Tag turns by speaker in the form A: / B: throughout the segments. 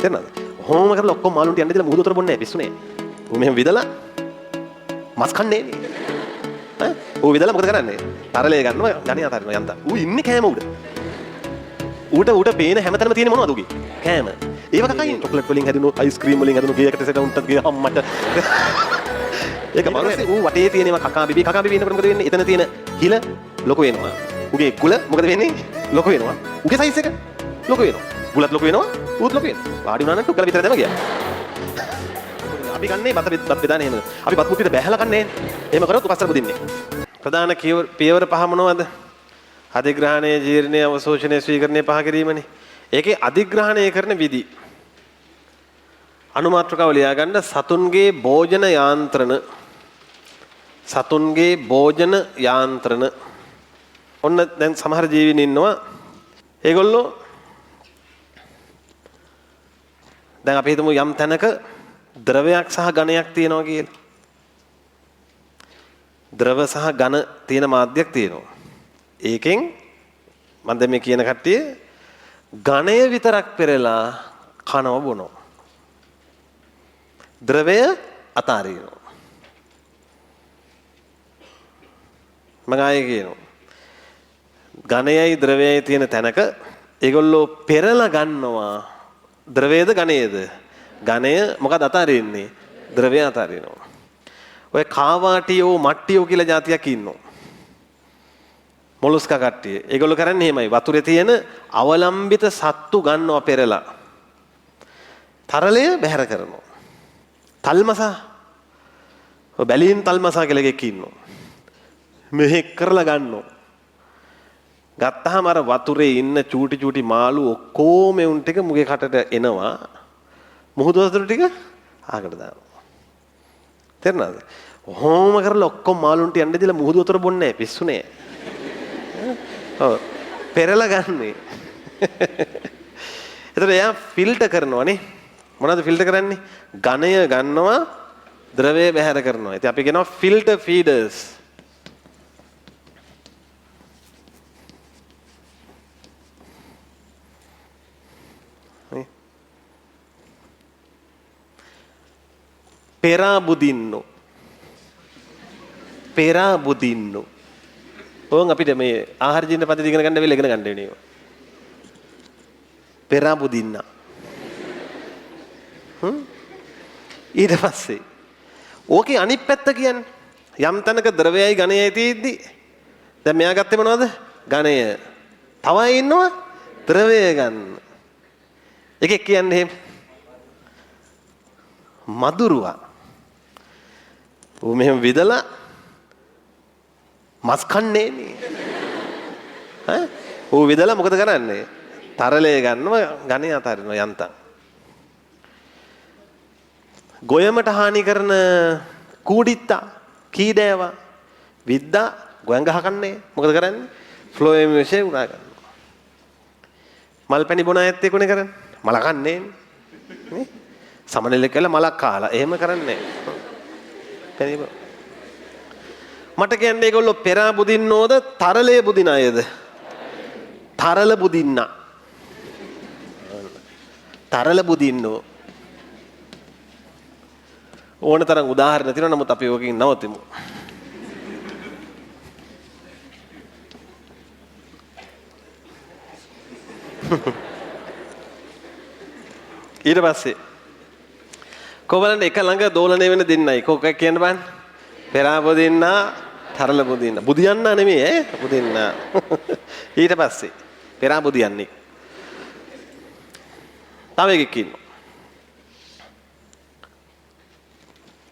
A: තේරෙනවද? හොම කරලා ඔක්කොම මාළුන්ට යන්න දීලා මුහුද උතර බොන්නේ නැහැ පිස්සුනේ. ඌ මෙහෙම විදලා මස් කන්නේ නේ. ඌ විදලා මොකද කරන්නේ? තරලේ ගන්නවා ගණිය අතාරිනවා යන්තා. ඌ ඉන්නේ කෑම උඩ. ඌට පේන හැමතැනම තියෙන මොනවද උගේ? කෑම. ඒව කකයින් චොක්ලට් වලින් හැදුණු අයිස්ක්‍රීම් වලින් හැදුණු ගේකට සෙට උන්ටත් ගේ අම්මට. ඒක මම ඌ වටේ තියෙනවා කකා බිබී ඉන්නකොට මොකද වෙන්නේ? එතන තියෙන හිල ලොකු වෙනවා. උගේ කුල මොකද වෙන්නේ? ලොකු වෙනවා. උගේ සයිස් එක ලොකු වෙනවා. බුලත් ලොකු වෙනවා. ඌත් ලොකු වෙනවා. වාඩි වුණා නම් ටුක්කල විතර දැම ගියා. අපි ගන්නේ බත් බෙදානේ එහෙම. අපි බත් මුට්ටියට බැහැලා කන්නේ. එහෙම කරොත් උපස්තර බුදින්නේ. ප්‍රධාන පියවර පහ මොනවද? අධිග්‍රහණය, ජීර්ණය, අවශෝෂණය, ස්වීකරණය පහ කිරීමනේ. ඒකේ අධිග්‍රහණය කරන විදි. අනුමාත්‍රකව ලියා ගන්න සතුන්ගේ භෝජන යාන්ත්‍රණ. සතුන්ගේ භෝජන යාන්ත්‍රණ. ඔන්න දැන් සමහර ජීවීන් ඉන්නවා. ඒගොල්ලෝ දැන් අපි හිතමු යම් තැනක ද්‍රවයක් සහ ඝනයක් තියෙනවා කියලා. ද්‍රව සහ ඝන තියෙන මාධ්‍යයක් තියෙනවා. ඒකෙන් මම දැන් මේ කියන කට්ටිය ඝනය විතරක් පෙරලා කනව බොනවා. ද්‍රවය අතාරිනවා. මම ආයේ කියනවා. ඝනයයි ද්‍රවයයි තියෙන තැනක ඒගොල්ලෝ පෙරලා ගන්නවා. ද්‍රවයේද ඝනයේද? ඝනය මොකද අතාරින්නේ? ද්‍රවය අතාරිනවා. ඔය කාවාටියෝ මට්ටියෝ කියලා જાතියක් ඉන්නවා. මොලස්කා කට්ටිය. ඒගොල්ලෝ කරන්නේ එහෙමයි. වතුරේ තියෙන අවලම්බිත සත්තු ගන්නවා පෙරලා. තරලය බැහැර කරනවා. තල්මසා. ඔය බැලීන් තල්මසා කියලා එකෙක් ඉන්නවා. මෙහෙක් කරලා ගන්නවා. ගත්තාම අර වතුරේ ඉන්න චූටි චූටි මාළු ඔක්කොම උන් ටික මුගේ කටට එනවා. මුහුදු වතුර ටික ආකට දානවා. තේරුණාද? ඔහොම කරලා ඔක්කොම මාළුන්ට යන්න දීලා මුහුදු වතුර බොන්නේ නැහැ පිස්සුනේ. ඔව්. පෙරලා ගන්නේ. එතකොට එයා ෆිල්ටර් කරනවානේ. මොනවද ෆිල්ටර් කරන්නේ? ඝනය ගන්නවා, ද්‍රවය බැහැර කරනවා. ඉතින් අපි කියනවා ෆිල්ටර් ෆීඩර්ස්. පෙරාබුදින්නු. පෙරාබුදින්නු. ඕන් අපිට මේ ආහාර ජීර්ණ පද්ධතිය ඉගෙන ගන්න වෙලාව ඉගෙන ගන්න වෙන්නේ. පෙරාබුදින්න. ඊට පස්සේ ඕකේ අනිත් පැත්ත කියන්නේ යම් තැනක ද්‍රවයයි ඝනයයි තියෙද්දි දැන් මෙයා ගත්තේ මොනවද? ඝනය. තව අය ඉන්නවා ද්‍රවය ගන්න. එකෙක් කියන්නේ එහෙම මදුරුවා. ඌ මෙහෙම විදලා මස් කන්නේ නේ. ඌ විදලා මොකද කරන්නේ? තරලේ ගන්නවා ඝනය අතාරිනවා යන්තම්. ගොයමට හානි කරන කූඩිත්තා කීඩෑවා විද්දා ගොයන් ගහකන්නේ මොකද කරන්නේ? ෆ්ලෝයම් විශේ උනා ගන්නවා. මල් පැණි බොන අයත් එක්කනේ කරන්නේ. මල කන්නේ නේ. සමනලෙක් කියලා මලක් කාලා එහෙම කරන්නේ නැහැ. මට කියන්නේ ඒගොල්ලෝ පෙරා බුදින්නෝද තරලේ බුදින අයද? තරල බුදින්න. තරල බුදින්නෝ. ඕන තරම් උදාහරණ තියෙනවා නමුත් අපි ඕකකින් නවතිමු. ඊට පස්සේ කොබලන් එක ළඟ දෝලණය වෙන දෙන්නයි කොක කියන්න බෑන් පෙරා බුදින්නා තරල බුදින්න බුදියන්න නෙමෙයි ඈ බුදින්න ඊට පස්සේ පෙරා බුදියන්නේ තව එකෙක් ඉන්නවා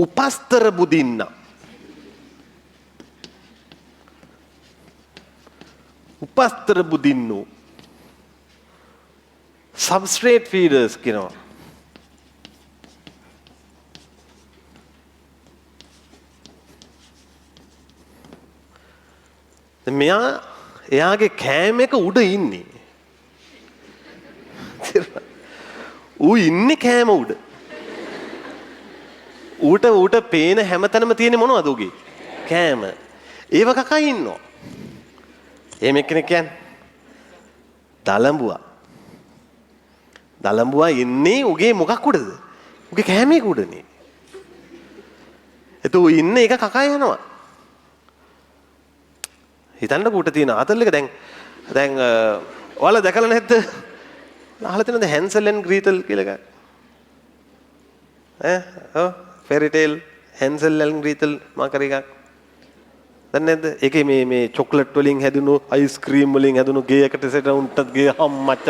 A: උපස්තර බුදින්න උපස්තර බුදින්නෝ substrate feeders කියනවා මෙයා එයාගේ කෑම එක උඩ ඉන්නේ. ඌ ඉන්නේ කෑම උඩ. ඌට පේන හැමතැනම තියෙන්නේ මොනවද උගේ? කෑම. ඒව කකා ඉන්නවා. එහෙම එක්කෙනෙක් කියන්නේ දලඹුවා. දලඹුවා ඉන්නේ උගේ මොකක් උඩද? උගේ කෑමේක උඩනේ. ඌ ඉන්නේ එක කකා යනවා. හිතන්න ඌට තියෙන ආතල් එක දැන් ඔයාලා දැකලා නැද්ද? අහලා තියෙනවද හැන්සල් ඇන් ග්‍රීටල් කියලා එකක්? ෆෙරි ටේල් හැන්සල් ඇන් ග්‍රීටල් මාකර එකක්. දැන් නැද්ද? ඒකේ මේ චොක්ලට් වලින් හැදුණු අයිස්ක්‍රීම් වලින් හැදුණු ගේයකට සෙට උන්ටත් ගේ අම්මච්ච.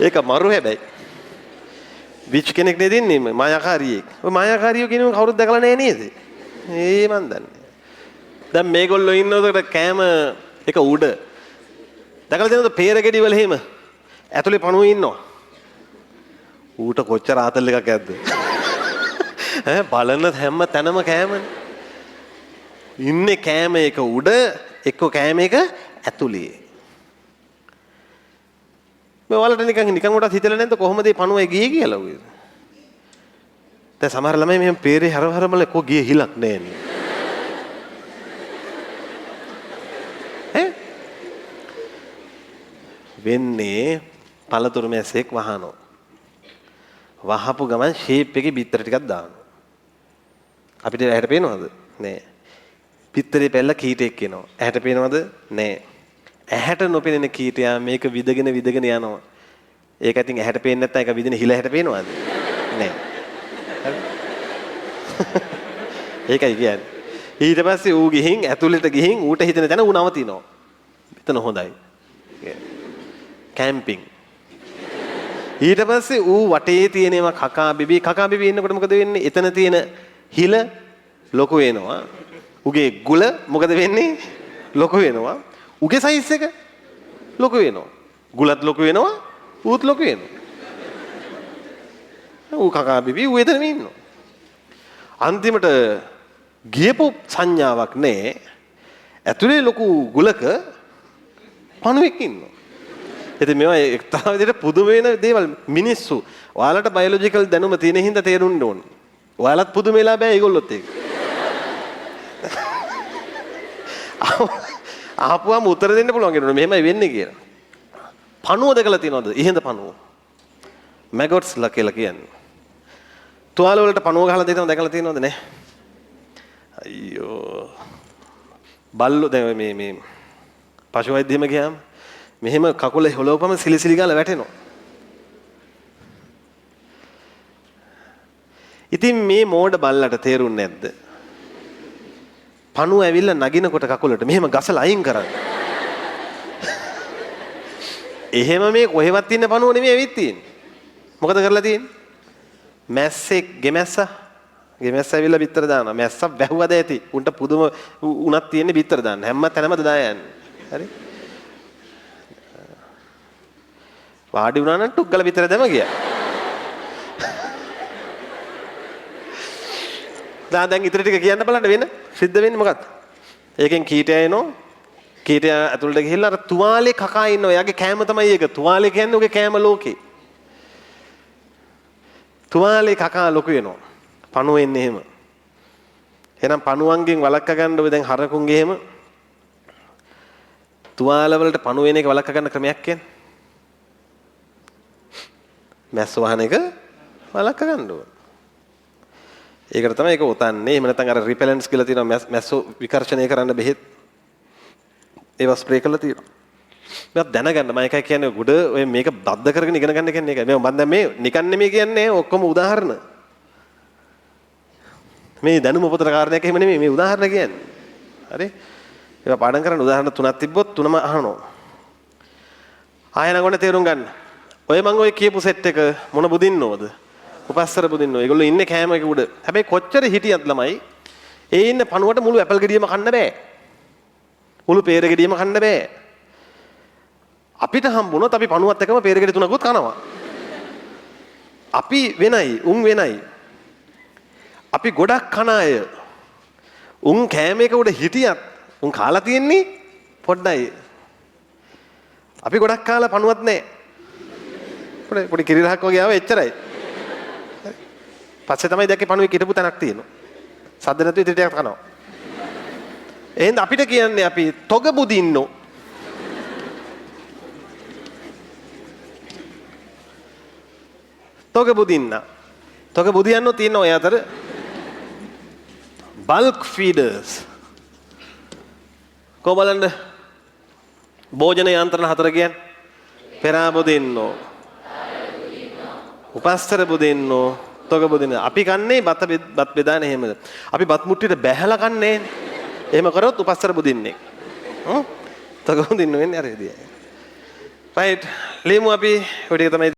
A: ඒක මරු හැබැයි. විච් කෙනෙක් නේ දෙන්නේ මායාකාරියෙක්. ඔය මායාකාරියෝ කියනම කවුරුත් දැකලා නැහැ නේද? මන් දන්නේ. දැන් මේගොල්ලෝ ඉන්නකොට කෑම එක උඩ. දැකලා තියෙනවද peeraගෙඩි වල එහෙම? ඇතුලේ පණුවෝ ඉන්නවා. ඌට කොච්චර ආතල් එකක් ඇද්ද? බලන හැම තැනම කෑමනේ. ඉන්නේ කෑම එක උඩ එක්ක කෑම එක ඇතුලේ. මේ ඔයාලට නිකන් උඩට හිතලා නැද්ද කොහොමද මේ පණුවේ ගියේ කියලා උගේ? දැන් සමහර ළමයි මෙහෙම peerේ හරවල කො ගියේ හිලක් නැන්නේ. වෙන්නේ පළතුරු මැස්සෙක් වහනවා. වහපු ගමන් ෂේප් එකේ බිත්තර ටිකක් දානවා. අපිට ඇහැට පේනවද? නෑ. පිත්තරේ පැල්ල කීටෙක් එනවා. ඇහැට පේනවද? නෑ. ඇහැට නොපෙනෙන කීටයා මේක විදගෙන යනවා. ඒක ඉතින් ඇහැට පේන්නේ නැත්නම් ඒක විදින හිල ඇහැට පේනවද? නෑ. ඒකයි කියන්නේ. ඊට පස්සේ ඌ ගිහින් ඇතුළට ගිහින් ඌට හිතෙන තැන ඌ නවතිනවා. එතන හොඳයි. කැම්පින්. ඊට පස්සේ ඌ වටේ තියෙනවා කකා බිබී ඉන්නකොට මොකද වෙන්නේ? එතන තියෙන හිල ලොකු වෙනවා. උගේ ගුල මොකද වෙන්නේ? ලොකු වෙනවා. උගේ සයිස් එක ලොකු වෙනවා. ගුලත් ලොකු වෙනවා. ඌත් ලොකු වෙනවා. ඌ කකා බිබී ඌ එතනම ඉන්නවා. අන්තිමට ගියපු සංඥාවක් නැහැ. ඇතුලේ ලොකු ගුලක පණුවෙක් ඉන්නවා. ඉතින් මේවා එක්තරා විදිහට පුදුම වෙන දේවල් මිනිස්සු. ඔයාලට බයොලොජිකල් දැනුම තියෙන හින්දා තේරුන්න ඕනේ. ඔයාලත් පුදුම වෙලා බෑ ඒගොල්ලොත් ඒක. ආපුවාම උත්තර දෙන්න පුළුවන් කියනවා මෙහෙමයි වෙන්නේ කියලා. පණුව දැකලා තියෙනවද? ඉහෙඳ පණුව. මැගොට්ස්ලා කියලා කියන්නේ. තුවාල වලට පණුව ගහලා දෙනවා දැකලා තියෙනවද නැහැ? අයියෝ. බල්ලෝ දැන් මේ පශු වෛද්‍යෙම ගියාම මෙහෙම කකුල හොලවපම සිලිසිලි ගාලා වැටෙනවා. ඉතින් මේ මෝඩ බල්ලට තේරුන්නේ නැද්ද? පණුව ඇවිල්ලා නගිනකොට කකුලට මෙහෙම ගසලා අයින් කරන්න. එහෙම මේ කොහෙවත් ඉන්න පණුව නෙමෙයි ඇවිත් තියෙන්නේ. මොකද කරලා තියෙන්නේ? මැස්සෙක් ගෙමැස්ස ඇවිල්ලා බිත්තර දානවා. මැස්ස වැහුවද ඇති. උන්ට පුදුම උණක් තියෙන්නේ බිත්තර දාන්න. හැම තැනම දායන්නේ. හරි? වාඩි වුණා නම් ටුක් ගාලා බිත්තර දැම ගියා. දැන් ඉතින් ටික කියන්න බලන්න වෙන සිද්ධ වෙන්නේ මොකක්ද? ඒකෙන් කීටයා එනවා. කීටයා ඇතුළට ගිහිල්ලා අර තුවාලේ කකා ඉන්නවා. එයාගේ කෑම තමයි ඒක. තුවාලේ කියන්නේ ඔගේ කෑම ලෝකේ. තුවාලේ කකා ලොකු වෙනවා. පණුව එන්නේ එහෙම. එහෙනම් පණුවන්ගෙන් වළක්වා ගන්න ඔය දැන් හරකුන්ගේ එහෙම තුවාල වලට පණුව වෙන එක වළක්වා ගන්න ක්‍රමයක් කියන්නේ. මැස්ස වහන එක වළක්වා ගන්න ඕන. ඒකට තමයි ඒක උතන්නේ. එහෙම නැත්නම් අර රිපෙලන්ට්ස් කියලා තියෙනවා මැස්සෝ විකර්ෂණය කරන්න බෙහෙත්. ඒවා ස්ප්‍රේ කරලා තියෙනවා. මේක දැනගන්න මම එකයි කියන්නේ ගොඩ ඔය මේක බද්ධ කරගෙන ඉගෙන ගන්න කියන්නේ ඒකයි. මම දැන් මේ නිකන් නෙමෙයි කියන්නේ ඔක්කොම උදාහරණ. මේ දැනුම පොතේ කාරණයක් එහෙම නෙමෙයි මේ උදාහරණ කියන්නේ. හරි? ඒවා පාඩම් කරන්න උදාහරණ තුනක් තිබ්බොත් තුනම අහනවා. ආයෙ නගොන්න තේරුම් ගන්න. ඔය මම ඔය කියපු සෙට් එක මොන බුදින්නෝද? උපස්සර බුදින්නෝ. ඒගොල්ලෝ ඉන්නේ කෑම එක උඩ. හැබැයි කොච්චර හිටියත් ළමයි ඒ ඉන්න පණුවට මුළු ඇපල් ගෙඩියම කන්න බෑ. මුළු peer ගෙඩියම කන්න බෑ. අපිට හම්බුනොත් අපි පණුවත් එක්කම peer ගෙඩි තුනකුත් කනවා. අපි වෙනයි, උන් වෙනයි. අපි ගොඩක් කන අය. උන් කෑම එක උඩ හිටියත් උන් කාලා තියෙන්නේ පොඩ්ඩයි. අපි ගොඩක් කාලා පණුවත් නැහැ. පොඩි කිරිරහක් වගේ ආව එච්චරයි. පස්සේ තමයි දැක්කේ පණුවේ කිටපු තැනක් තියෙනවා. සද්ද නැතුව ඉතින් ටිකක් කනවා. එහෙනම් අපිට කියන්නේ අපි තොග බුදින්නෝ. තොග බුදින්න. තොග බුදියන්නෝ තියෙන ඔය අතර බල්ක් ෆීඩර්ස්. කො බලන්න භෝජන යන්ත්‍රණ 4 කියන්නේ පෙරා බුදින්නෝ, උපස්තර බුදින්නෝ, තොග බුදින්න. අපි කන්නේ බත් බෙදාන එහෙමද? අපි බත් මුට්ටියට බැහැලා කන්නේ. එහෙම කරොත් උපස්තර බුදින්නේ. තොග බුදින්න වෙන්නේ අර විදිය. රයිට්. ලියමු අපි ඔය ටික තමයි